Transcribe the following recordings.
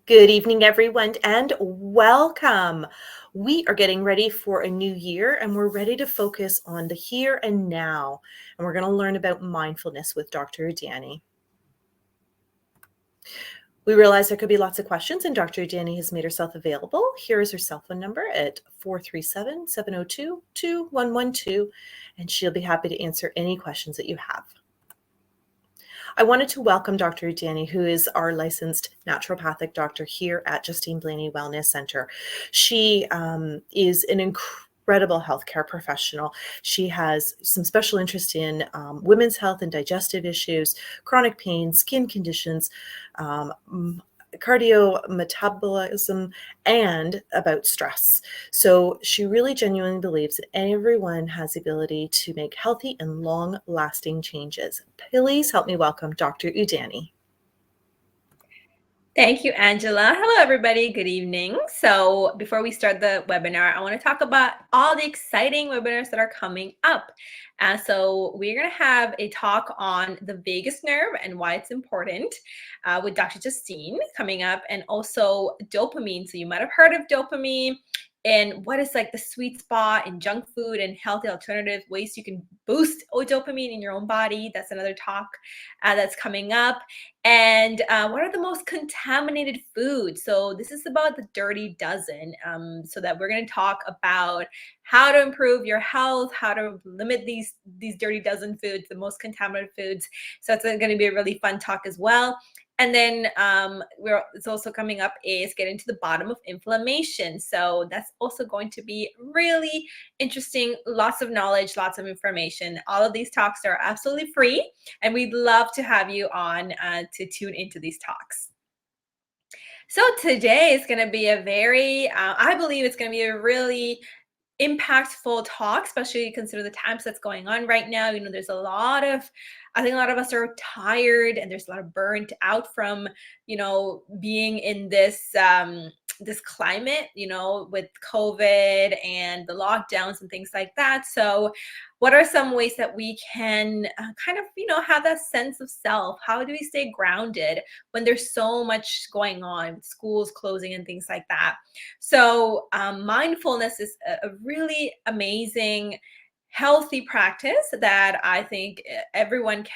Good evening, everyone, and welcome. We are getting ready for a new year, and we're ready to focus on the here and now. And we're going to learn about mindfulness with Dr. Udani. We realize there could be lots of questions, and Dr. Udani has made herself available. Here is her cell phone number at 437-702-2112, and she'll be happy to answer any questions that you have. I wanted to welcome Dr. Udani, who is our licensed naturopathic doctor here at Justine Blaney Wellness Center. She is an incredible healthcare professional. She has some special interest in women's health and digestive issues, chronic pain, skin conditions, cardio metabolism, and about stress. So she really genuinely believes that everyone has the ability to make healthy and long-lasting changes. Please help me welcome Dr. Udani. Thank you, Angela. Hello, everybody. Good evening. So before we start the webinar, I want to talk about all the exciting webinars that are coming up. So we're going to have a talk on the vagus nerve and why it's important with Dr. Justine coming up, and also dopamine. So you might have heard of dopamine and what is like the sweet spot in junk food and healthy alternative ways you can boost dopamine in your own body. That's another talk that's coming up. And what are the most contaminated foods? So this is about the dirty dozen. So that we're going to talk about how to improve your health, how to limit these dirty dozen foods, the most contaminated foods. So it's going to be a really fun talk as well. And then it's also coming up is getting to the bottom of inflammation. So that's also going to be really interesting. Lots of knowledge, lots of information. All of these talks are absolutely free, and we'd love to have you on to tune into these talks. So today is going to be a very, I believe it's going to be a really impactful talk, especially consider the times that's going on right now. You know, there's I think a lot of us are tired, and there's a lot of burnt out from, being in this this climate, with COVID and the lockdowns and things like that. So what are some ways that we can kind of, have that sense of self? How do we stay grounded when there's so much going on, schools closing and things like that? So mindfulness is a really amazing, healthy practice that I think everyone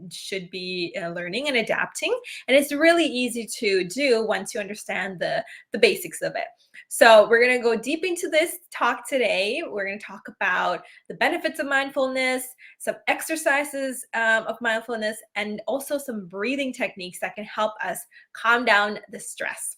should be learning and adapting. And it's really easy to do once you understand the basics of it. So we're going to go deep into this talk today. We're going to talk about the benefits of mindfulness, some exercises of mindfulness, and also some breathing techniques that can help us calm down the stress.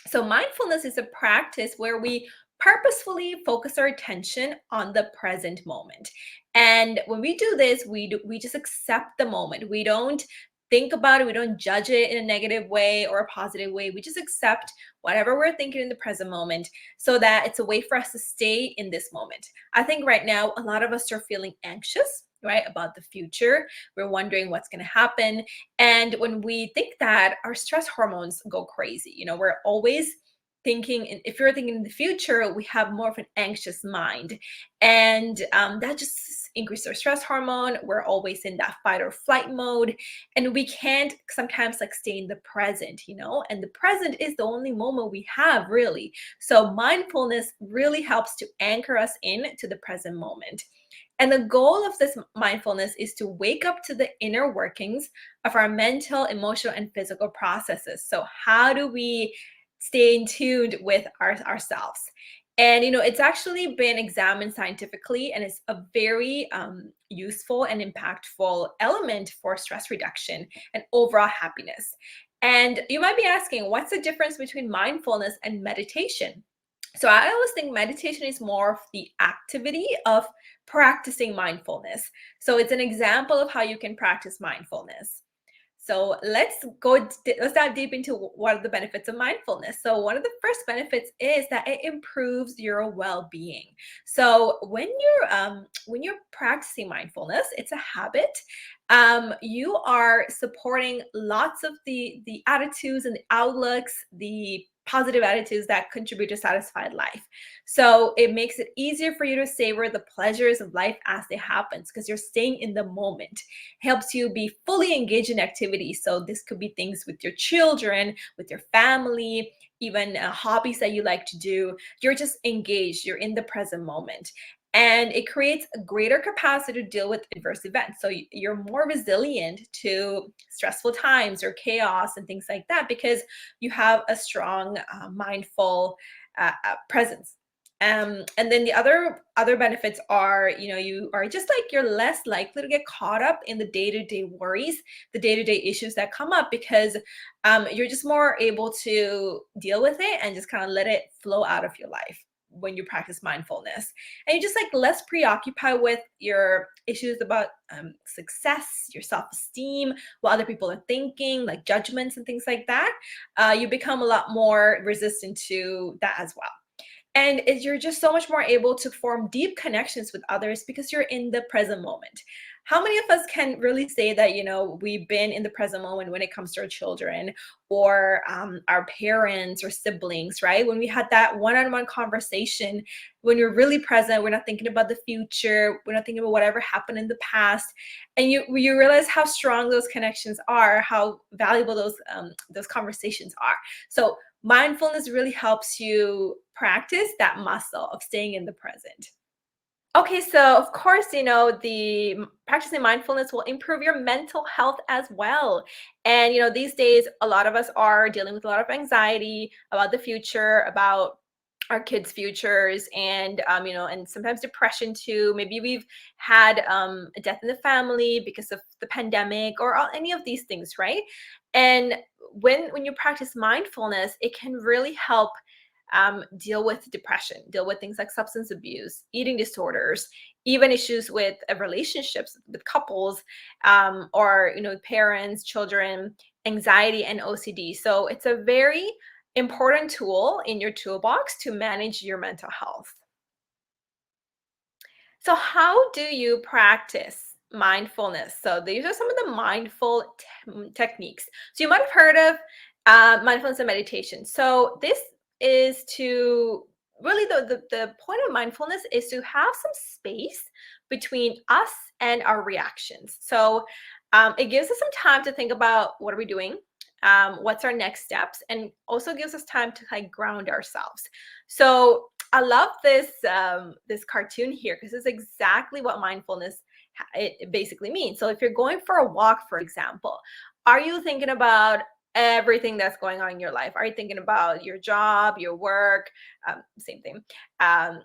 So mindfulness is a practice where we purposefully focus our attention on the present moment. And when we do this, we just accept the moment. We don't think about it. We don't judge it in a negative way or a positive way. We just accept whatever we're thinking in the present moment, so that it's a way for us to stay in this moment. I think right now, a lot of us are feeling anxious, right, about the future. We're wondering what's going to happen. And when we think that, our stress hormones go crazy. We're always thinking, if you're thinking in the future, we have more of an anxious mind. And that just increases our stress hormone. We're always in that fight or flight mode. And we can't sometimes stay in the present, and the present is the only moment we have, really. So mindfulness really helps to anchor us in to the present moment. And the goal of this mindfulness is to wake up to the inner workings of our mental, emotional, and physical processes. So how do we stay in tune with ourselves? And, it's actually been examined scientifically, and it's a very useful and impactful element for stress reduction and overall happiness. And you might be asking, what's the difference between mindfulness and meditation? So I always think meditation is more of the activity of practicing mindfulness. So it's an example of how you can practice mindfulness. So let's dive deep into what are the benefits of mindfulness. So one of the first benefits is that it improves your well-being. So when you're practicing mindfulness, it's a habit you are supporting lots of the attitudes and the outlooks, the positive attitudes that contribute to satisfied life. So it makes it easier for you to savor the pleasures of life as they happen because you're staying in the moment. Helps you be fully engaged in activities. So this could be things with your children, with your family, even hobbies that you like to do. You're just engaged. You're in the present moment. And it creates a greater capacity to deal with adverse events. So you're more resilient to stressful times or chaos and things like that because you have a strong mindful presence. And then the other benefits are, you are just like you're less likely to get caught up in the day-to-day worries, the day-to-day issues that come up because you're just more able to deal with it and just kind of let it flow out of your life when you practice mindfulness. And you're just like less preoccupied with your issues about success, your self-esteem, what other people are thinking, like judgments and things like that. You become a lot more resistant to that as well. And you're just so much more able to form deep connections with others because you're in the present moment. How many of us can really say that, we've been in the present moment when it comes to our children or our parents or siblings, right? When we had that one-on-one conversation, when you're really present, we're not thinking about the future, we're not thinking about whatever happened in the past. And you realize how strong those connections are, how valuable those conversations are. So mindfulness really helps you practice that muscle of staying in the present. Okay, so of course, the practicing mindfulness will improve your mental health as well. And, these days, a lot of us are dealing with a lot of anxiety about the future, about our kids' futures, and, and sometimes depression too. Maybe we've had a death in the family because of the pandemic or any of these things, right? And when you practice mindfulness, it can really help deal with depression, deal with things like substance abuse, eating disorders, even issues with relationships with couples, or parents, children, anxiety, and OCD. So it's a very important tool in your toolbox to manage your mental health. So how do you practice mindfulness? So these are some of the mindful techniques. So you might have heard of mindfulness and meditation. So this is to really the point of mindfulness is to have some space between us and our reactions. So it gives us some time to think about what are we doing, what's our next steps, and also gives us time to like ground ourselves. So I love this cartoon here because it's exactly what mindfulness it basically means. So if you're going for a walk, for example, are you thinking about everything that's going on in your life? Are you thinking about your job, your work, same thing,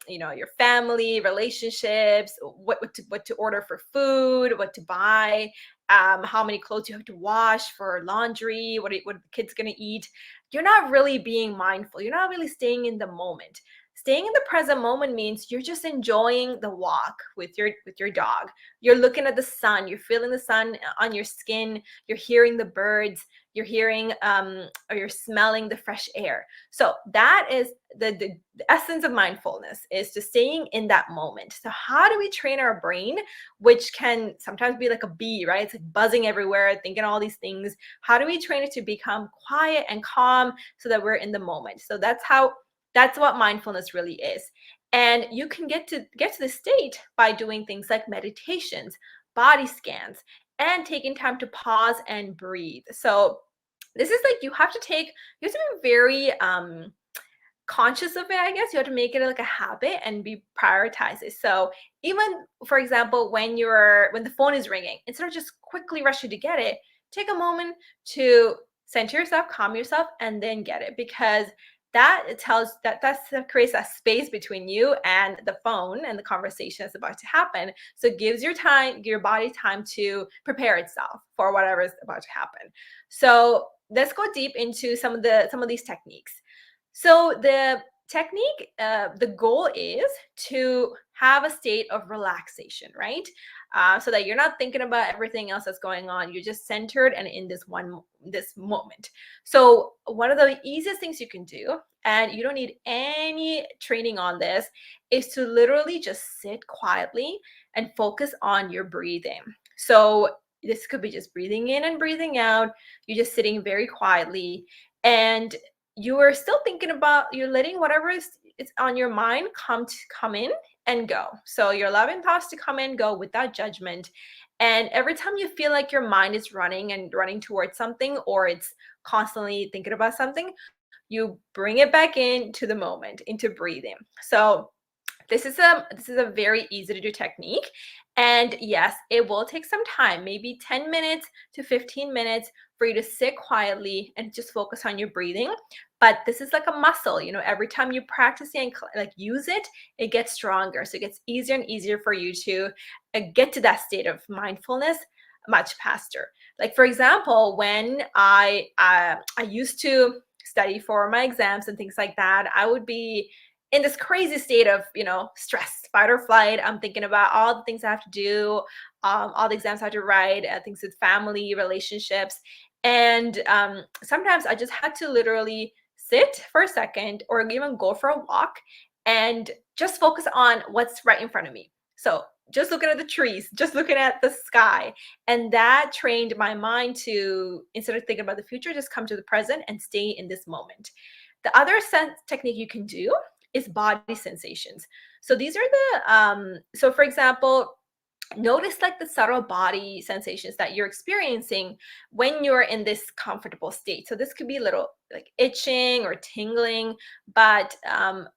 your family, relationships, what to order for food, what to buy, how many clothes you have to wash for laundry, what the kids gonna eat? You're not really being mindful. You're not really staying in the moment. Staying in the present moment means you're just enjoying the walk with your dog. You're looking at the sun, you're feeling the sun on your skin, you're hearing the birds, you're hearing or you're smelling the fresh air. So that is the essence of mindfulness, is just staying in that moment. So how do we train our brain, which can sometimes be like a bee, right? It's like buzzing everywhere, thinking all these things. How do we train it to become quiet and calm so that we're in the moment? So that's what mindfulness really is. And you can get to the state by doing things like meditations, body scans, and taking time to pause and breathe. So this is like you have to be very conscious of it, I guess. You have to make it like a habit and be prioritize it. So even, for example, when the phone is ringing, instead of just quickly rushing to get it, take a moment to center yourself, calm yourself, and then get it, because that creates a space between you and the phone and the conversation that's about to happen. So it gives your body time to prepare itself for whatever is about to happen. So let's go deep into some of these techniques. So the technique, the goal is to have a state of relaxation, right? So that you're not thinking about everything else that's going on. You're just centered and in this moment. So one of the easiest things you can do, and you don't need any training on this, is to literally just sit quietly and focus on your breathing. So This could be just breathing in and breathing out. You're just sitting very quietly, and you are still thinking about, you're letting whatever is on your mind come in and go. So you're allowing thoughts to come and go without judgment. And every time you feel like your mind is running towards something, or it's constantly thinking about something, you bring it back into the moment, into breathing. So this is a very easy to do technique. And yes, it will take some time, maybe 10 minutes to 15 minutes for you to sit quietly and just focus on your breathing. But this is like a muscle, every time you practice it and like use it, it gets stronger. So it gets easier and easier for you to get to that state of mindfulness much faster. Like, for example, when I used to study for my exams and things like that, I would be in this crazy state of, stress, fight or flight. I'm thinking about all the things I have to do, all the exams I have to write, things with family, relationships. And sometimes I just had to literally sit for a second, or even go for a walk and just focus on what's right in front of me. So just looking at the trees, just looking at the sky. And that trained my mind to, instead of thinking about the future, just come to the present and stay in this moment. The other technique you can do is body sensations. So these are so for example, notice like the subtle body sensations that you're experiencing when you're in this comfortable state. So this could be a little like itching or tingling, but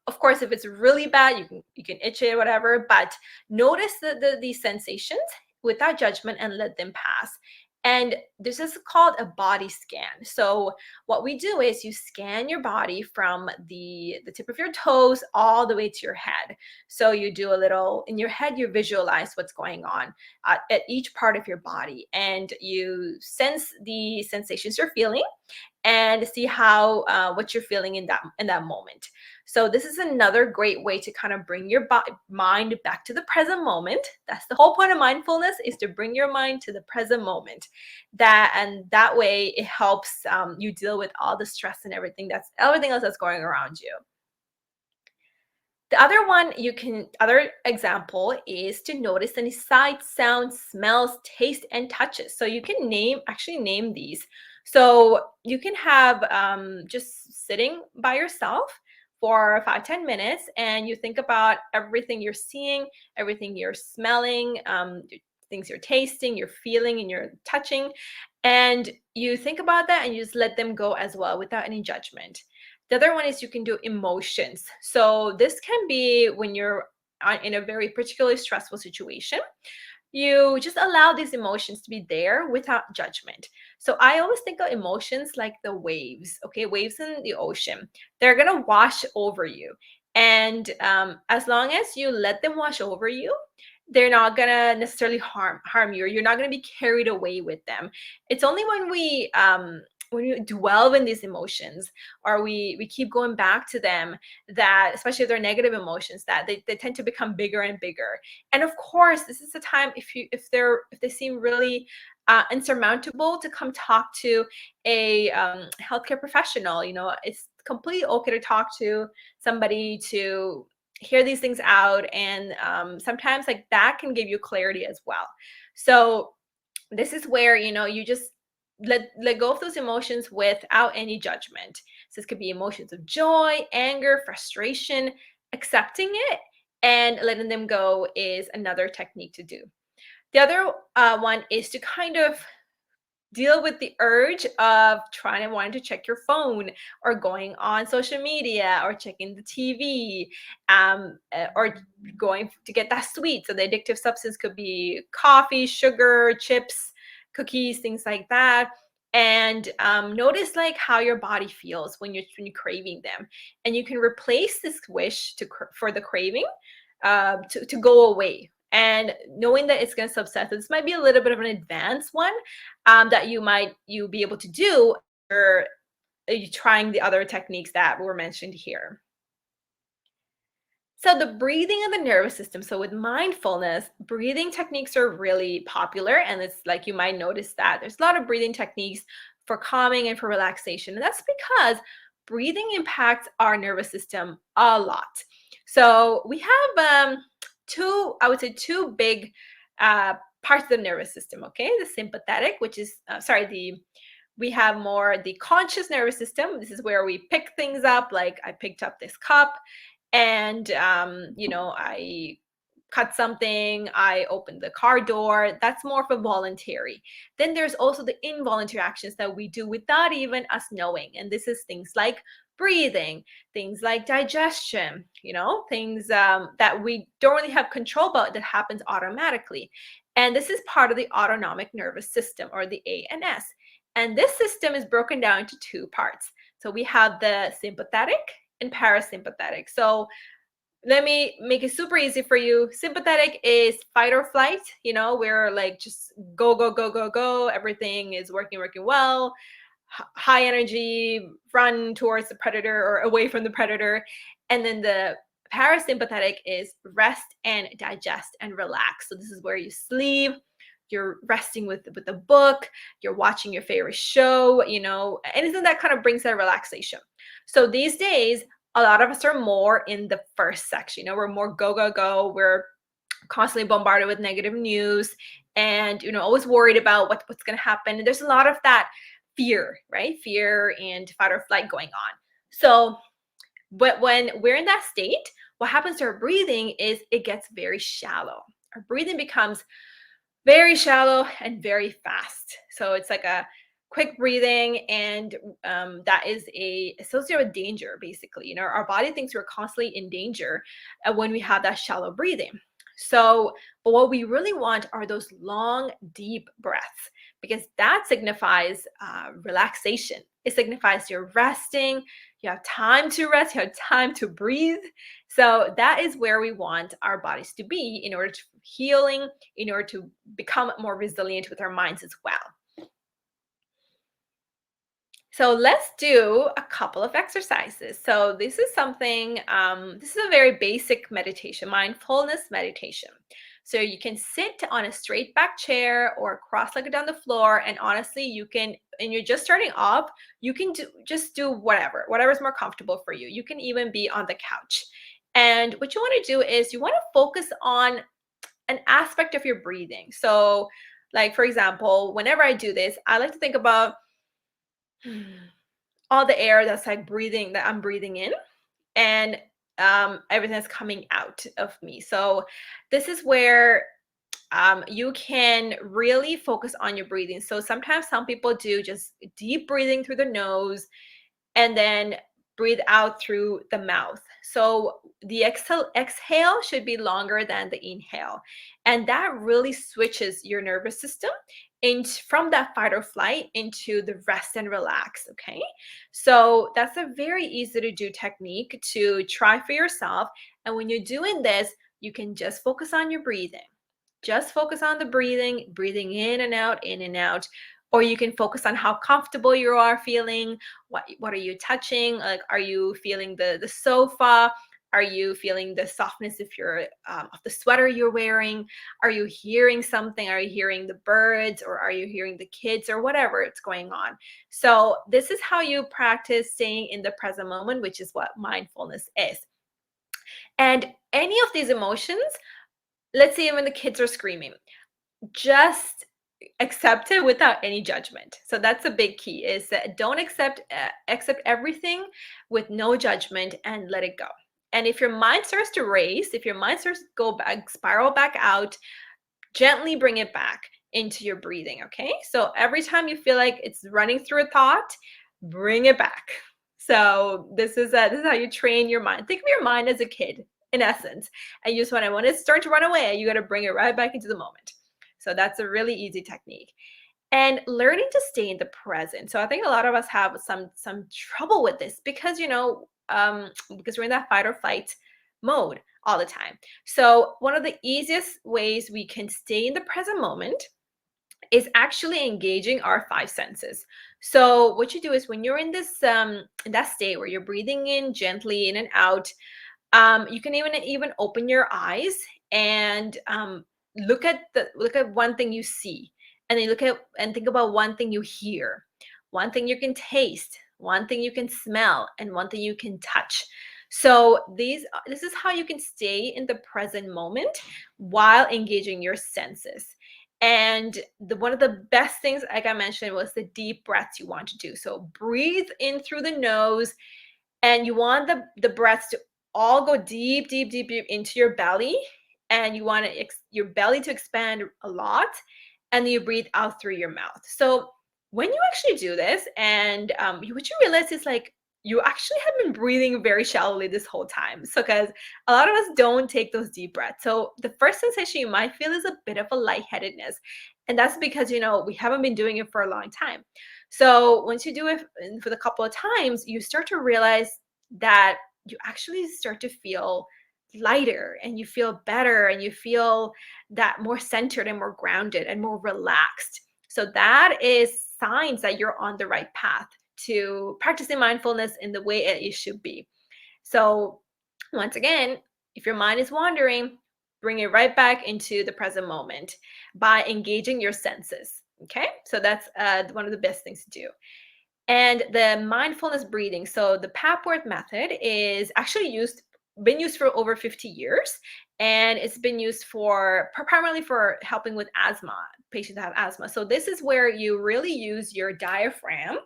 of course, if it's really bad, you can itch it, whatever. But notice these sensations without judgment and let them pass. And this is called a body scan. So what we do is you scan your body from the tip of your toes all the way to your head. So you do a little, in your head, you visualize what's going on at each part of your body, and you sense the sensations you're feeling and see how what you're feeling in that moment. So this is another great way to kind of bring your mind back to the present moment. That's the whole point of mindfulness, is to bring your mind to the present moment. That way it helps you deal with all the stress and everything else that's going around you. The other example is to notice any sights, sounds, smells, taste, and touches. So you can name these. So you can have just sitting by yourself for 5-10 minutes, and you think about everything you're seeing, everything you're smelling, things you're tasting, you're feeling, and you're touching. And you think about that and you just let them go as well without any judgment. The other one is you can do emotions. So this can be when you're in a very particularly stressful situation. You just allow these emotions to be there without judgment. So I always think of emotions like the waves, okay? Waves in the ocean. They're going to wash over you. And as long as you let them wash over you, they're not going to necessarily harm you, or you're not going to be carried away with them. It's only when we dwell in these emotions, or we keep going back to them, that, especially if they're negative emotions, that they tend to become bigger and bigger. And of course, this is the time, if they seem really insurmountable, to come talk to a healthcare professional. It's completely okay to talk to somebody to hear these things out, and sometimes like that can give you clarity as well. So this is where you just let go of those emotions without any judgment. So this could be emotions of joy, anger, frustration. Accepting it and letting them go is another technique to do. The other one is to kind of deal with the urge of wanting to check your phone, or going on social media, or checking the TV, or going to get that sweet. So the addictive substance could be coffee, sugar, chips, cookies, things like that. And notice like how your body feels when you're craving them, and you can replace this wish for the craving to go away. And knowing that it's going to subside, this might be a little bit of an advanced one that you'll be able to do, or you trying the other techniques that were mentioned here. So the breathing of the nervous system. So with mindfulness, breathing techniques are really popular, and it's like you might notice that there's a lot of breathing techniques for calming and for relaxation. And that's because breathing impacts our nervous system a lot. So we have two big parts of the nervous system, okay? The sympathetic, which is, we have more the conscious nervous system. This is where we pick things up, like I picked up this cup and, I cut something, I opened the car door. That's more of a voluntary. Then there's also the involuntary actions that we do without even us knowing. And this is things like breathing, things like digestion, things that we don't really have control about that happens automatically. And this is part of the autonomic nervous system, or the ANS. And this system is broken down into two parts. So we have the sympathetic and parasympathetic. So let me make it super easy for you. Sympathetic is fight or flight. We're like just go, go, go, go, go. Everything is working well. High energy, run towards the predator or away from the predator. And then the parasympathetic is rest and digest and relax. So this is where you sleep. You're resting with a book. You're watching your favorite show. Anything that kind of brings that relaxation. So these days, a lot of us are more in the first section. We're more go, go, go. We're constantly bombarded with negative news and, always worried about what's going to happen. And there's a lot of that fear, right? Fear and fight or flight going on. So, but when we're in that state, what happens to our breathing is it gets very shallow. Our breathing becomes very shallow and very fast. So it's like a quick breathing, and that is associated with danger, basically. Our body thinks we're constantly in danger when we have that shallow breathing. So, but what we really want are those long, deep breaths, because that signifies relaxation. It signifies you're resting, you have time to rest, you have time to breathe. So that is where we want our bodies to be in order to healing, in order to become more resilient with our minds as well. So let's do a couple of exercises. So this is something, this is a very basic meditation, mindfulness meditation. So you can sit on a straight back chair or cross-legged on the floor. And honestly, you can, and you're just starting off, you can just do whatever's more comfortable for you. You can even be on the couch. And what you want to do is you want to focus on an aspect of your breathing. So like, for example, whenever I do this, I like to think about all the air that's like breathing, that I'm breathing in, and everything that's coming out of me. So this is where you can really focus on your breathing. So sometimes some people do just deep breathing through the nose and then breathe out through the mouth. So the exhale should be longer than the inhale. And that really switches your nervous system from that fight or flight into the rest and relax, okay? So that's a very easy to do technique to try for yourself. And when you're doing this, you can just focus on your breathing. Just focus on the breathing in and out, in and out. Or you can focus on how comfortable you are feeling. What are you touching? Like, are you feeling the sofa? Are you feeling the softness of the sweater you're wearing? Are you hearing something? Are you hearing the birds, or are you hearing the kids, or whatever it's going on? So this is how you practice staying in the present moment, which is what mindfulness is. And any of these emotions, let's say when the kids are screaming, just accept it without any judgment. So that's a big key, is that don't accept everything with no judgment and let it go. And if your mind starts to race, if your mind starts to go back, spiral back out, gently bring it back into your breathing, okay? So every time you feel like it's running through a thought, bring it back. So this is how you train your mind. Think of your mind as a kid, in essence. And you just when it starts to run away, you got to bring it right back into the moment. So that's a really easy technique. And learning to stay in the present. So I think a lot of us have some trouble with this because, because we're in that fight or flight mode all the time. So one of the easiest ways we can stay in the present moment is actually engaging our five senses. So what you do is when you're in this in that state where you're breathing in gently in and out, you can even open your eyes and look at one thing you see, and then look at and think about one thing you hear, one thing you can taste, one thing you can smell, and one thing you can touch. So this is how you can stay in the present moment while engaging your senses. And one of the best things, like I mentioned, was the deep breaths you want to do. So breathe in through the nose, and you want the breaths to all go deep, deep, deep, deep into your belly. And you want your belly to expand a lot. And then you breathe out through your mouth. So when you actually do this, and what you realize is like, you actually have been breathing very shallowly this whole time. So because a lot of us don't take those deep breaths. So the first sensation you might feel is a bit of a lightheadedness. And that's because, we haven't been doing it for a long time. So once you do it for the couple of times, you start to realize that you actually start to feel lighter, and you feel better, and you feel that more centered and more grounded and more relaxed. So that is signs that you're on the right path to practicing mindfulness in the way it should be. So once again, if your mind is wandering, bring it right back into the present moment by engaging your senses. Okay, so that's one of the best things to do. And the mindfulness breathing. So the Papworth method is actually been used for over 50 years, and it's been used for primarily for helping with asthma, patients that have asthma. So this is where you really use your diaphragm.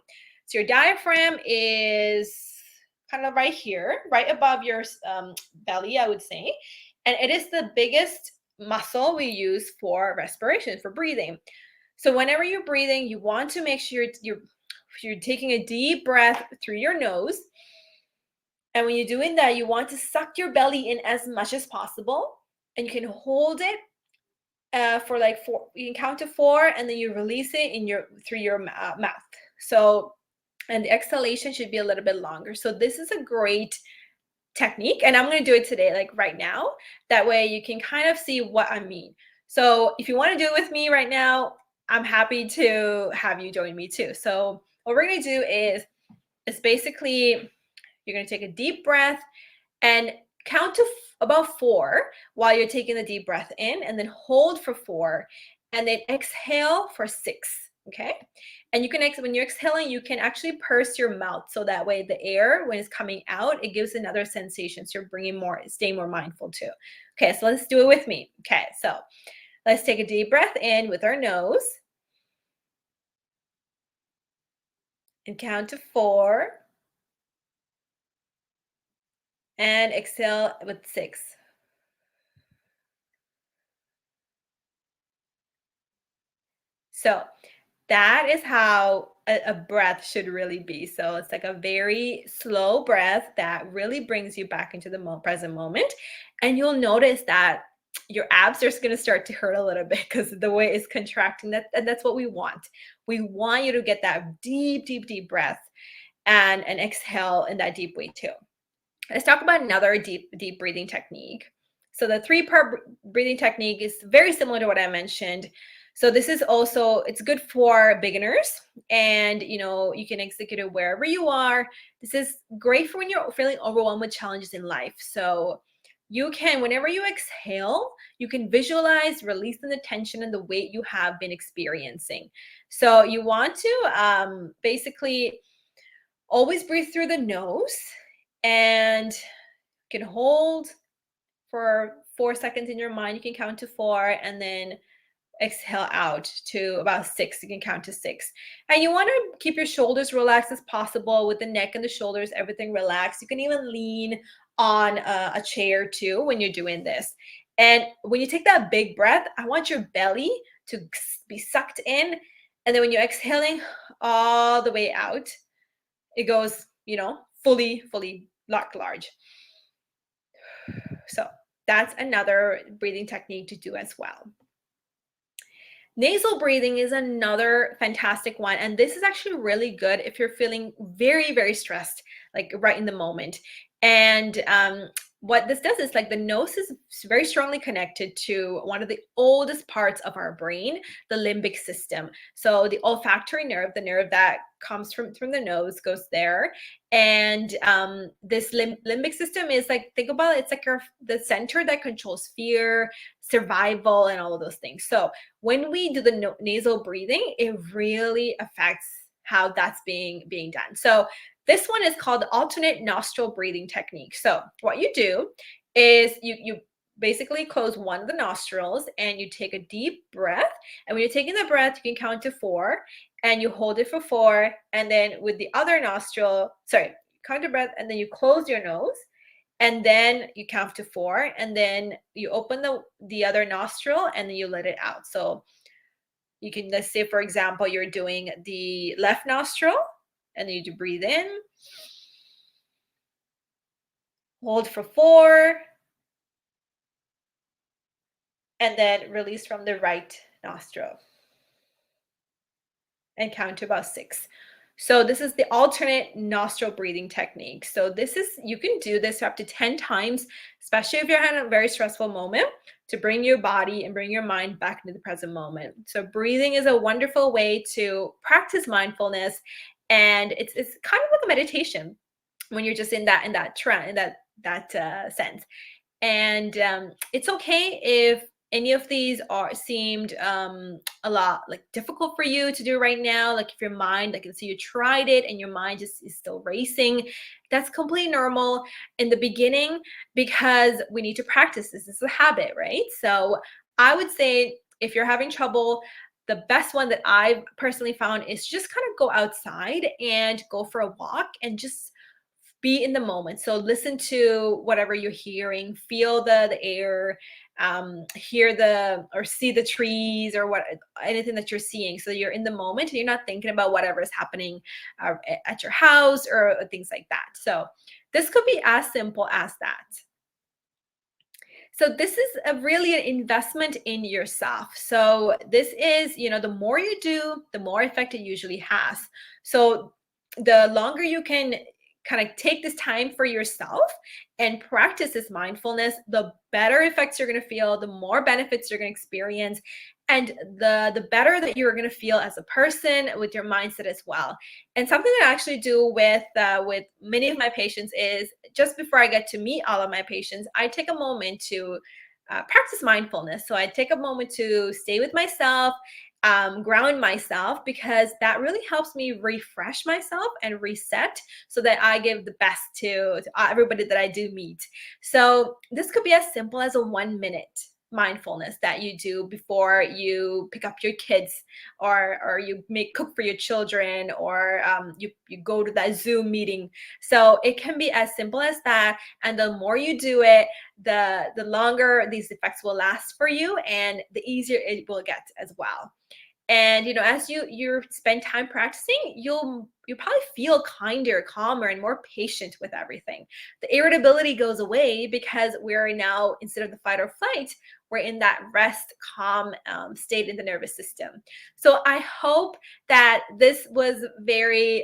So your diaphragm is kind of right here, right above your belly, I would say. And it is the biggest muscle we use for respiration, for breathing. So whenever you're breathing, you want to make sure you're taking a deep breath through your nose. And when you're doing that, you want to suck your belly in as much as possible. And you can hold it for like 4. You can count to 4, and then you release it through your mouth. So, and the exhalation should be a little bit longer. So this is a great technique, and I'm going to do it today, like right now. That way you can kind of see what I mean. So if you want to do it with me right now, I'm happy to have you join me too. So what we're going to do is basically, you're going to take a deep breath and count to about 4 while you're taking the deep breath in, and then hold for 4, and then exhale for 6. Okay. And you can, when you're exhaling, you can actually purse your mouth. So that way the air, when it's coming out, it gives another sensation. So you're staying more mindful too. Okay. So let's do it with me. Okay. So let's take a deep breath in with our nose and count to 4, and exhale with 6. So that is how a breath should really be. So it's like a very slow breath that really brings you back into the present moment. And you'll notice that your abs are going to start to hurt a little bit because the way it's contracting. And that's what we want. We want you to get that deep, deep, deep breath and exhale in that deep way too. Let's talk about another deep, deep breathing technique. So the 3-part breathing technique is very similar to what I mentioned. So this is also, it's good for beginners, and you can execute it wherever you are. This is great for when you're feeling overwhelmed with challenges in life. So you can, whenever you exhale, you can visualize releasing the tension and the weight you have been experiencing. So you want to basically always breathe through the nose, and you can hold for 4 seconds in your mind. You can count to 4, and then exhale out to about 6. You can count to 6. And you want to keep your shoulders relaxed as possible, with the neck and the shoulders, everything relaxed. You can even lean on a chair too when you're doing this. And when you take that big breath, I want your belly to be sucked in. And then when you're exhaling all the way out, it goes, fully large. So that's another breathing technique to do as well. Nasal breathing is another fantastic one. And this is actually really good if you're feeling very, very stressed, like right in the moment. And what this does is, like, the nose is very strongly connected to one of the oldest parts of our brain, the limbic system. So the olfactory nerve, the nerve that comes from the nose, goes there. And this limbic system is like, think about it, it's like the center that controls fear, survival, and all of those things. So when we do the nasal breathing, it really affects how that's being done. So this one is called the alternate nostril breathing technique. So what you do is you basically close one of the nostrils and you take a deep breath. And when you're taking the breath, you can count to 4 and you hold it for 4. And then with the other nostril, count the breath and then you close your nose and then you count to 4 and then you open the other nostril and then you let it out. So you can, let's say, for example, you're doing the left nostril and then you breathe in, hold for 4, and then release from the right nostril and count to about 6. So this is the alternate nostril breathing technique. So you can do this up to 10 times, especially if you're in a very stressful moment, to bring your body and bring your mind back into the present moment. So breathing is a wonderful way to practice mindfulness, and it's kind of like a meditation when you're just in that trance, in that sense. And it's okay if any of these seemed a lot like difficult for you to do right now. Like if your mind, like so you tried it and your mind just is still racing, that's completely normal in the beginning because we need to practice this. This is a habit, right? So I would say if you're having trouble, the best one that I've personally found is just kind of go outside and go for a walk and just be in the moment. So listen to whatever you're hearing, feel the air, hear or see the trees or anything that you're seeing. So you're in the moment and you're not thinking about whatever is happening at your house or things like that. So this could be as simple as that. So this is really an investment in yourself. So this is, the more you do, the more effect it usually has. So the longer you can kind of take this time for yourself and practice this mindfulness, the better effects you're going to feel, the more benefits you're going to experience, and the better that you're going to feel as a person with your mindset as well. And something that I actually do with many of my patients is just before I get to meet all of my patients, I take a moment to practice mindfulness. So I take a moment to stay with myself, ground myself, because that really helps me refresh myself and reset so that I give the best to everybody that I do meet. So this could be as simple as a 1-minute mindfulness that you do before you pick up your kids, or you cook for your children, or you go to that Zoom meeting. So it can be as simple as that, and the more you do it, the longer these effects will last for you and the easier it will get as well. And as you spend time practicing, you'll probably feel kinder, calmer, and more patient with everything. The irritability goes away because we're now, instead of the fight or flight, we're in that rest, calm state in the nervous system. So I hope that this was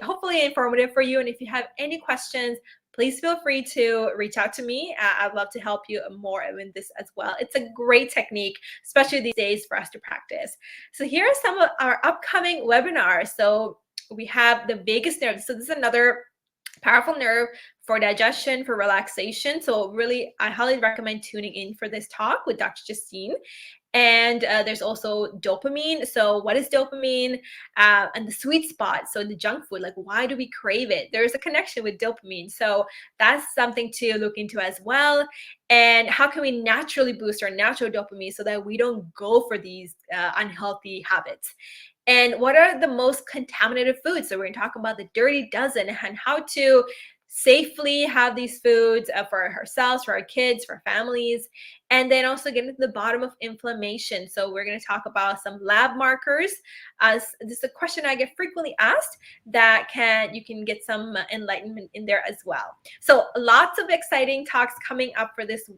hopefully informative for you. And if you have any questions, please feel free to reach out to me. I'd love to help you more in this as well. It's a great technique, especially these days, for us to practice. So here are some of our upcoming webinars. So we have the vagus nerve. So this is another powerful nerve for digestion, for relaxation. So really, I highly recommend tuning in for this talk with Dr. Justine. And there's also dopamine. So what is dopamine? And the sweet spot. So the junk food, like why do we crave it? There's a connection with dopamine. So that's something to look into as well. And how can we naturally boost our natural dopamine so that we don't go for these unhealthy habits? And what are the most contaminated foods? So we're going to talk about the dirty dozen and how to safely have these foods for ourselves, for our kids, for families, and then also get into the bottom of inflammation. So we're going to talk about some lab markers. This is a question I get frequently asked that you can get some enlightenment in there as well. So lots of exciting talks coming up for this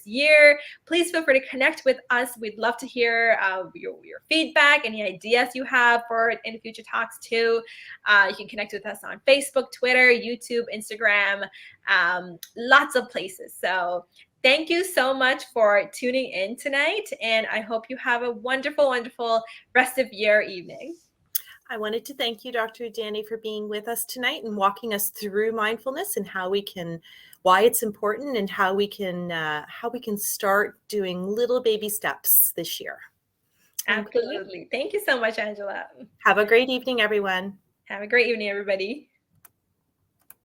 year. Please feel free to connect with us. We'd love to hear your feedback, any ideas you have for any future talks too. You can connect with us on Facebook, Twitter, YouTube, Instagram, lots of places. So thank you so much for tuning in tonight, and I hope you have a wonderful, wonderful rest of your evening. I wanted to thank you, Dr. Udani, for being with us tonight and walking us through mindfulness and why it's important, and how we can start doing little baby steps this year. Absolutely. Thank you so much, Angela. Have a great evening, everyone. Have a great evening, everybody.